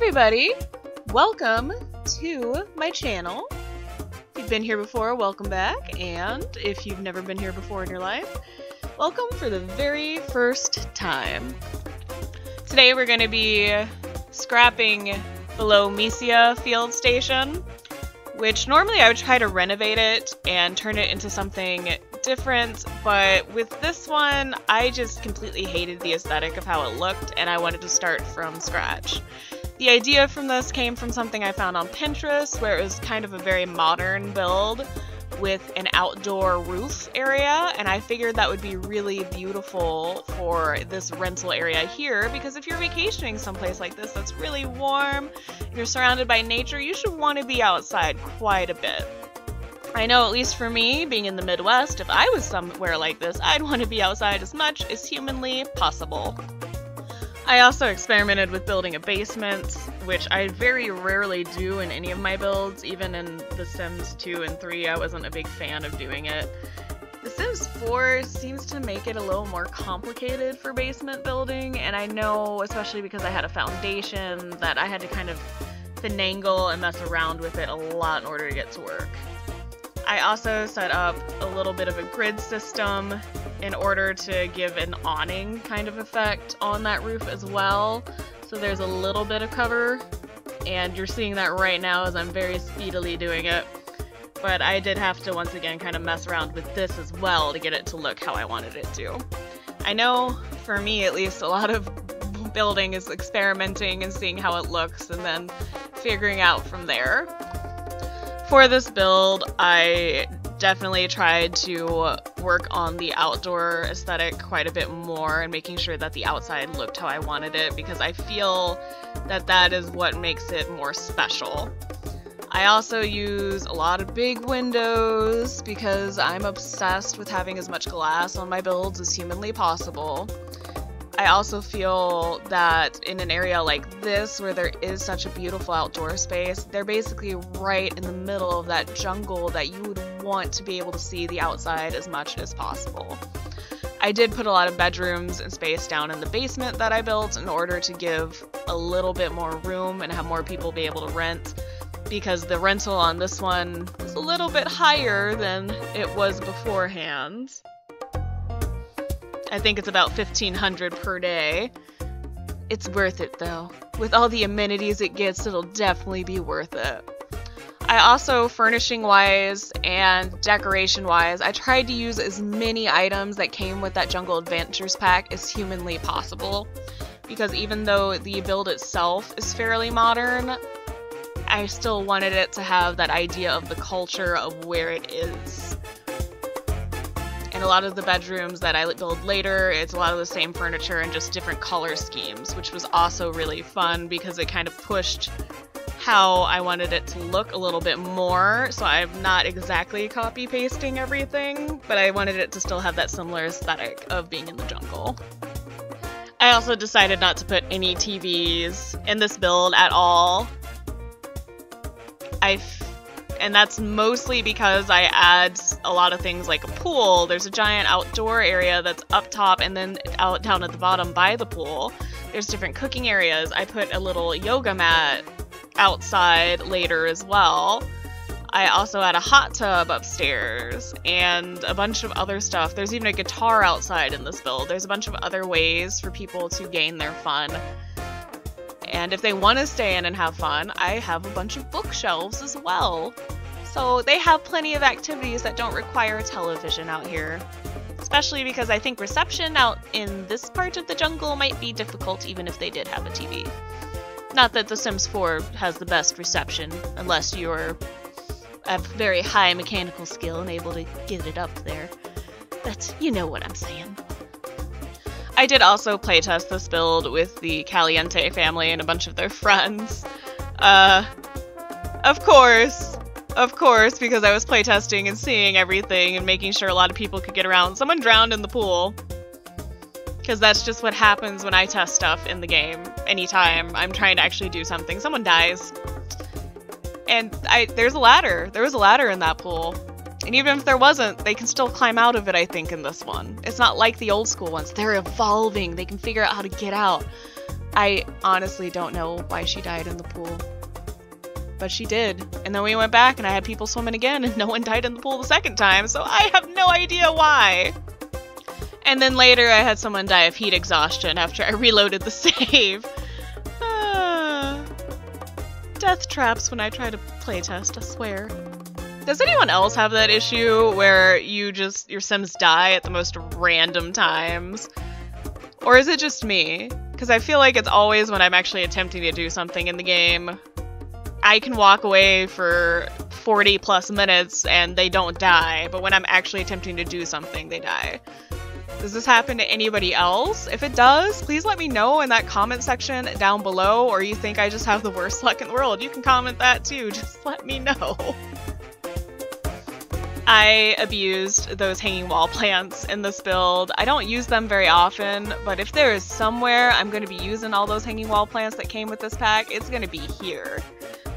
everybody! Welcome to my channel. If you've been here before, welcome back, and if you've never been here before in your life, welcome for the very first time. Today we're going to be scrapping Belomisia Field Station, which normally I would try to renovate it and turn it into something different, but with this one I just completely hated the aesthetic of how it looked and I wanted to start from scratch. The idea from this came from something I found on Pinterest where it was kind of a very modern build with an outdoor roof area, and I figured that would be really beautiful for this rental area here, because if you're vacationing someplace like this that's really warm, you're surrounded by nature, you should want to be outside quite a bit. I know, at least for me, being in the Midwest, if I was somewhere like this, I'd want to be outside as much as humanly possible. I also experimented with building a basement, which I very rarely do in any of my builds. Even in The Sims 2 and 3, I wasn't a big fan of doing it. The Sims 4 seems to make it a little more complicated for basement building, and I know, especially because I had a foundation, that I had to kind of finagle and mess around with it a lot in order to get to work. I also set up a little bit of a grid system in order to give an awning kind of effect on that roof as well. So there's a little bit of cover, and you're seeing that right now as I'm very speedily doing it. But I did have to once again kind of mess around with this as well to get it to look how I wanted it to. I know, for me at least, a lot of building is experimenting and seeing how it looks and then figuring out from there. For this build, I definitely tried to work on the outdoor aesthetic quite a bit more and making sure that the outside looked how I wanted it, because I feel that that is what makes it more special. I also use a lot of big windows because I'm obsessed with having as much glass on my builds as humanly possible. I also feel that in an area like this, where there is such a beautiful outdoor space, they're basically right in the middle of that jungle that you would want to be able to see the outside as much as possible. I did put a lot of bedrooms and space down in the basement that I built in order to give a little bit more room and have more people be able to rent, because the rental on this one was a little bit higher than it was beforehand. I think it's about $1,500 per day. It's worth it though. With all the amenities it gets, it'll definitely be worth it. I also, furnishing-wise and decoration-wise, I tried to use as many items that came with that Jungle Adventures pack as humanly possible, because even though the build itself is fairly modern, I still wanted it to have that idea of the culture of where it is. And a lot of the bedrooms that I build later, it's a lot of the same furniture and just different color schemes, which was also really fun because it kind of pushed how I wanted it to look a little bit more. So I'm not exactly copy-pasting everything, but I wanted it to still have that similar aesthetic of being in the jungle. I also decided not to put any TVs in this build at all. And that's mostly because I add a lot of things like a pool. There's a giant outdoor area that's up top, and then out down at the bottom by the pool, there's different cooking areas. I put a little yoga mat outside later as well. I also add a hot tub upstairs and a bunch of other stuff. There's even a guitar outside in this build. There's a bunch of other ways for people to gain their fun. And if they want to stay in and have fun, I have a bunch of bookshelves as well. So they have plenty of activities that don't require television out here. Especially because I think reception out in this part of the jungle might be difficult even if they did have a TV. Not that The Sims 4 has the best reception, unless you're a very high mechanical skill and able to get it up there. But you know what I'm saying. I did also playtest this build with the Caliente family and a bunch of their friends. Of course, because I was playtesting and seeing everything and making sure a lot of people could get around. Someone drowned in the pool. Because that's just what happens when I test stuff in the game. Anytime I'm trying to actually do something, someone dies. And there's a ladder. There was a ladder in that pool. And even if there wasn't, they can still climb out of it, I think, in this one. It's not like the old school ones. They're evolving. They can figure out how to get out. I honestly don't know why she died in the pool. But she did. And then we went back and I had people swimming again and no one died in the pool the second time, so I have no idea why. And then later I had someone die of heat exhaustion after I reloaded the save. Death traps when I try to playtest, I swear. Does anyone else have that issue where your Sims die at the most random times? Or is it just me? Because I feel like it's always when I'm actually attempting to do something in the game. I can walk away for 40 plus minutes and they don't die, but when I'm actually attempting to do something, they die. Does this happen to anybody else? If it does, please let me know in that comment section down below, or you think I just have the worst luck in the world. You can comment that too, just let me know. I abused those hanging wall plants in this build. I don't use them very often, but if there is somewhere I'm going to be using all those hanging wall plants that came with this pack, it's going to be here.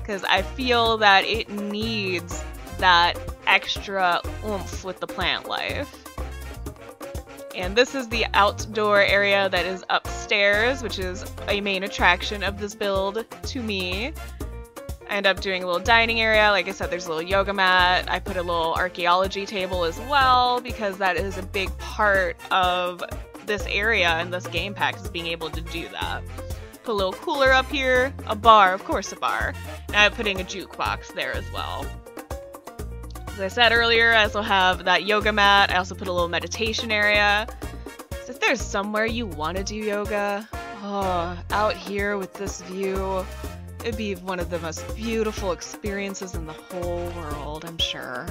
Because I feel that it needs that extra oomph with the plant life. And this is the outdoor area that is upstairs, which is a main attraction of this build to me. I end up doing a little dining area. Like I said, there's a little yoga mat. I put a little archaeology table as well, because that is a big part of this area and this game pack, is being able to do that. Put a little cooler up here, a bar, of course a bar. And I'm putting a jukebox there as well. As I said earlier, I also have that yoga mat. I also put a little meditation area. So if there's somewhere you want to do yoga, out here with this view, it'd be one of the most beautiful experiences in the whole world, I'm sure.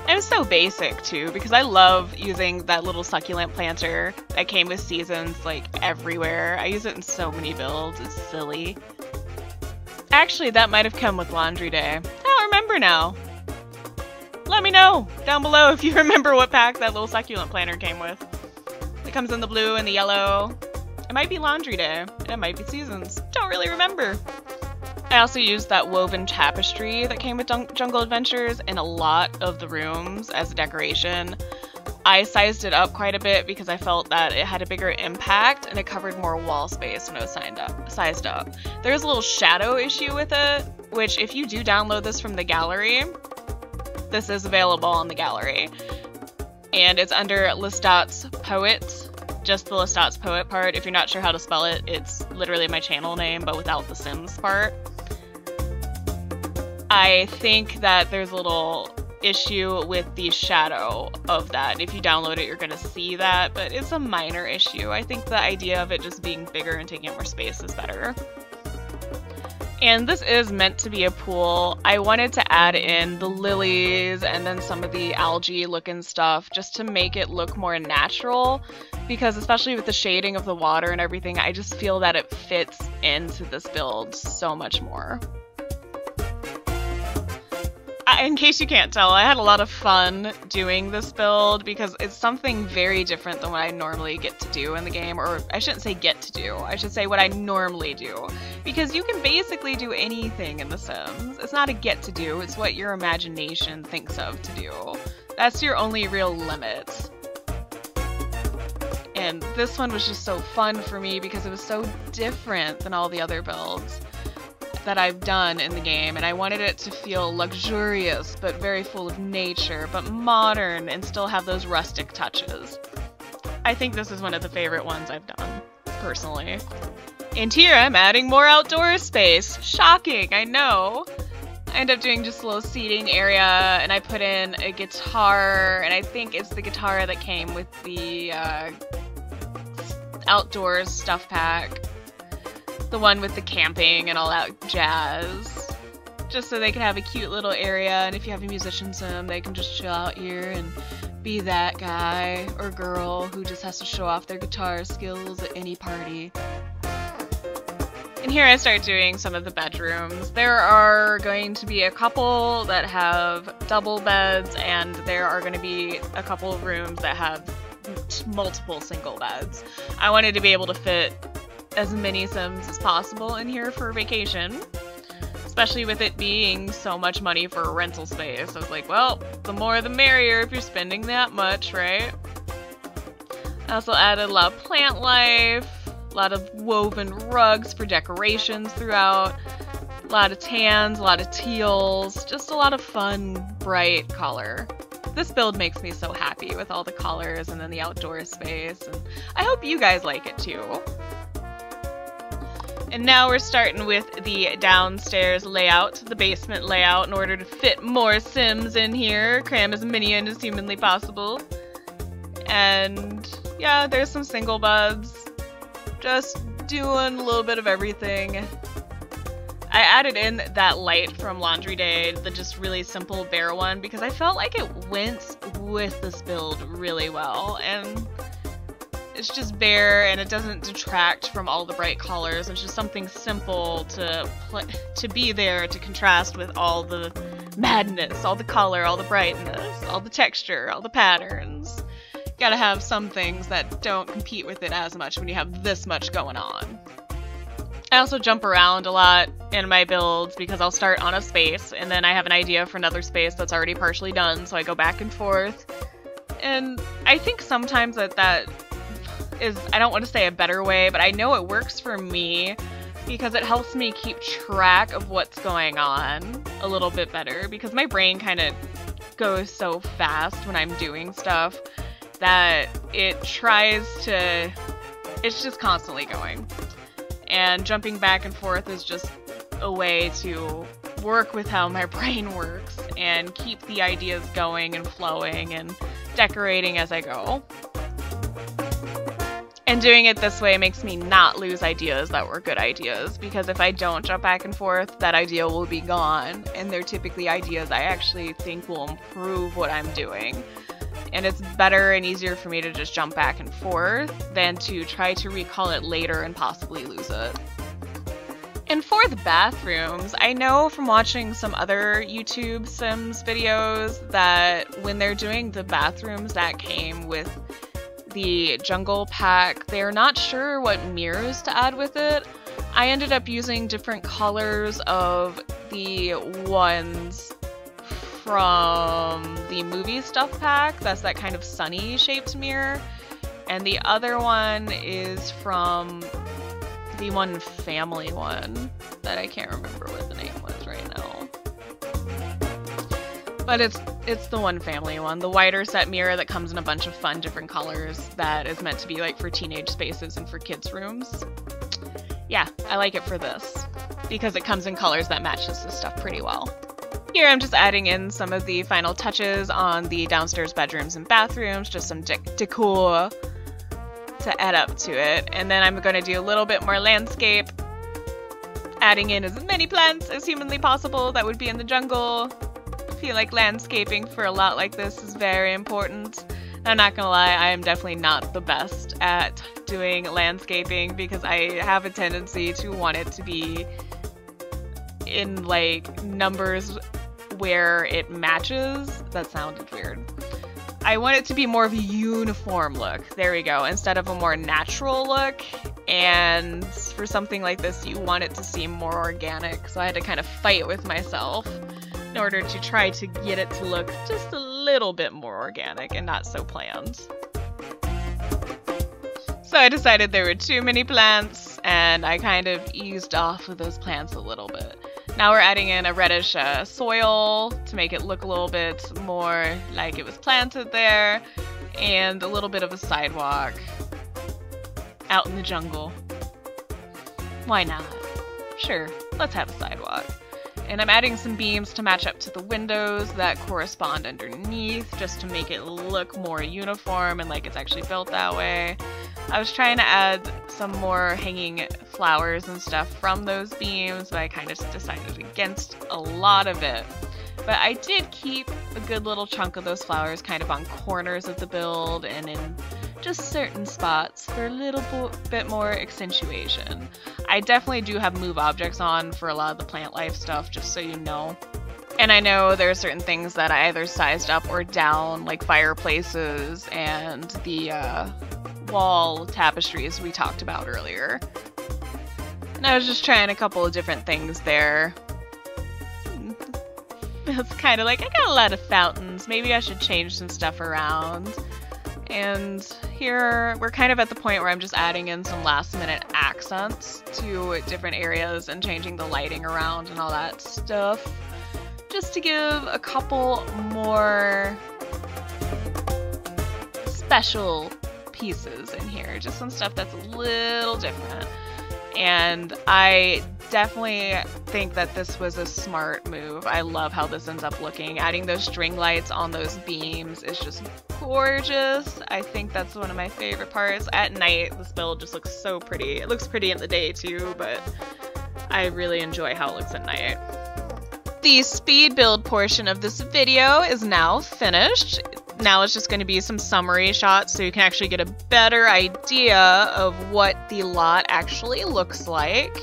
And it's so basic too, because I love using that little succulent planter that came with seasons like everywhere. I use it in so many builds, it's silly. Actually, that might have come with laundry day. I don't remember now. Let me know down below if you remember what pack that little succulent planter came with. It comes in the blue and the yellow. It might be laundry day, and it might be seasons. Don't really remember. I also used that woven tapestry that came with Jungle Adventures in a lot of the rooms as a decoration. I sized it up quite a bit because I felt that it had a bigger impact and it covered more wall space when it was sized up. There's a little shadow issue with it, which if you do download this from the gallery, this is available on the gallery. And it's under Lestat's Poet, just the Lestat's Poet part. If you're not sure how to spell it, it's literally my channel name, but without the Sims part. I think that there's a little issue with the shadow of that. If you download it, you're going to see that, but it's a minor issue. I think the idea of it just being bigger and taking up more space is better. And this is meant to be a pool. I wanted to add in the lilies and then some of the algae looking stuff just to make it look more natural, because especially with the shading of the water and everything, I just feel that it fits into this build so much more. In case you can't tell, I had a lot of fun doing this build because it's something very different than what I normally get to do in the game, or I shouldn't say get to do, I should say what I normally do. Because you can basically do anything in The Sims. It's not a get to do, it's what your imagination thinks of to do. That's your only real limit. And this one was just so fun for me because it was so different than all the other builds that I've done in the game, and I wanted it to feel luxurious but very full of nature, but modern and still have those rustic touches. I think this is one of the favorite ones I've done, personally. And here I'm adding more outdoor space. Shocking, I know. I end up doing just a little seating area, and I put in a guitar, and I think it's the guitar that came with the outdoors stuff pack. The one with the camping and all that jazz. Just so they can have a cute little area, and if you have a musician sim, they can just chill out here and be that guy or girl who just has to show off their guitar skills at any party. And here I start doing some of the bedrooms. There are going to be a couple that have double beds, and there are going to be a couple of rooms that have multiple single beds. I wanted to be able to fit as many Sims as possible in here for vacation, especially with it being so much money for rental space. I was like, well, the more the merrier if you're spending that much, right? I also added a lot of plant life, lot of woven rugs for decorations throughout. A lot of tans, a lot of teals, just a lot of fun, bright color. This build makes me so happy with all the colors and then the outdoor space, and I hope you guys like it too. And now we're starting with the downstairs layout, the basement layout, in order to fit more Sims in here, cram as many in as humanly possible. And yeah, there's some single beds, just doing a little bit of everything. I added in that light from Laundry Day, the just really simple bare one, because I felt like it went with this build really well, and it's just bare and it doesn't detract from all the bright colors. It's just something simple to be there to contrast with all the madness, all the color, all the brightness, all the texture, all the patterns. Gotta have some things that don't compete with it as much when you have this much going on. I also jump around a lot in my builds because I'll start on a space and then I have an idea for another space that's already partially done, so I go back and forth. And I think sometimes that is, I don't want to say a better way, but I know it works for me because it helps me keep track of what's going on a little bit better, because my brain kind of goes so fast when I'm doing stuff that it's just constantly going. And jumping back and forth is just a way to work with how my brain works and keep the ideas going and flowing and decorating as I go. And doing it this way makes me not lose ideas that were good ideas, because if I don't jump back and forth, that idea will be gone, and they're typically ideas I actually think will improve what I'm doing. And it's better and easier for me to just jump back and forth than to try to recall it later and possibly lose it. And for the bathrooms, I know from watching some other YouTube Sims videos that when they're doing the bathrooms that came with the jungle pack, they're not sure what mirrors to add with it. I ended up using different colors of the ones from the movie stuff pack. That's that kind of sunny shaped mirror. And the other one is from the one family one that I can't remember what the name was right now. But it's the one family one, the wider set mirror that comes in a bunch of fun different colors that is meant to be like for teenage spaces and for kids' rooms. Yeah, I like it for this because it comes in colors that matches this stuff pretty well. Here I'm just adding in some of the final touches on the downstairs bedrooms and bathrooms, just some decor to add up to it. And then I'm going to do a little bit more landscape, adding in as many plants as humanly possible that would be in the jungle. I feel like landscaping for a lot like this is very important. I'm not gonna lie, I am definitely not the best at doing landscaping because I have a tendency to want it to be in like numbers where it matches. That sounded weird. I want it to be more of a uniform look. There we go. Instead of a more natural look. And for something like this, you want it to seem more organic. So I had to kind of fight with myself in order to try to get it to look just a little bit more organic and not so planned. So I decided there were too many plants, and I kind of eased off of those plants a little bit. Now we're adding in a reddish soil to make it look a little bit more like it was planted there, and a little bit of a sidewalk out in the jungle. Why not? Sure, let's have a sidewalk. And I'm adding some beams to match up to the windows that correspond underneath, just to make it look more uniform and like it's actually built that way. I was trying to add some more hanging flowers and stuff from those beams, but I kind of decided against a lot of it. But I did keep a good little chunk of those flowers kind of on corners of the build and in just certain spots for a little bit more accentuation. I definitely do have move objects on for a lot of the plant life stuff, just so you know. And I know there are certain things that I either sized up or down, like fireplaces and the wall tapestries we talked about earlier. And I was just trying a couple of different things there. It's kind of like, I got a lot of fountains, maybe I should change some stuff around. And here we're kind of at the point where I'm just adding in some last minute accents to different areas and changing the lighting around and all that stuff, just to give a couple more special pieces in here, just some stuff that's a little different. And I definitely think that this was a smart move. I love how this ends up looking. Adding those string lights on those beams is just gorgeous. I think that's one of my favorite parts. At night, this build just looks so pretty. It looks pretty in the day too, but I really enjoy how it looks at night. The speed build portion of this video is now finished. Now it's just going to be some summary shots so you can actually get a better idea of what the lot actually looks like.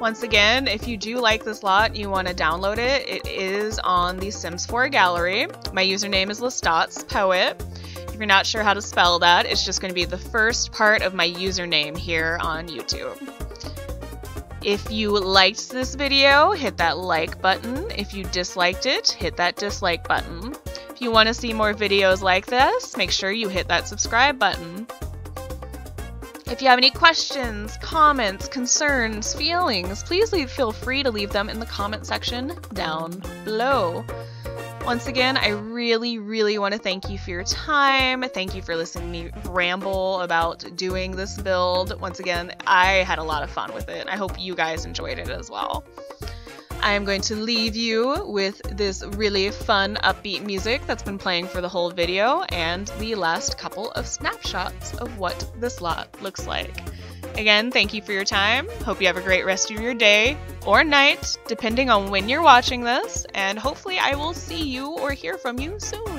Once again, if you do like this lot and you want to download it, it is on the Sims 4 gallery. My username is LeStotsPoet. If you're not sure how to spell that, it's just going to be the first part of my username here on YouTube. If you liked this video, hit that like button. If you disliked it, hit that dislike button. If you want to see more videos like this, make sure you hit that subscribe button. If you have any questions, comments, concerns, feelings, please feel free to leave them in the comment section down below. Once again, I really want to thank you for your time. Thank you for listening to me ramble about doing this build. Once again, I had a lot of fun with it. I hope you guys enjoyed it as well. I am going to leave you with this really fun, upbeat music that's been playing for the whole video and the last couple of snapshots of what this lot looks like. Again, thank you for your time. Hope you have a great rest of your day or night, depending on when you're watching this, and hopefully I will see you or hear from you soon.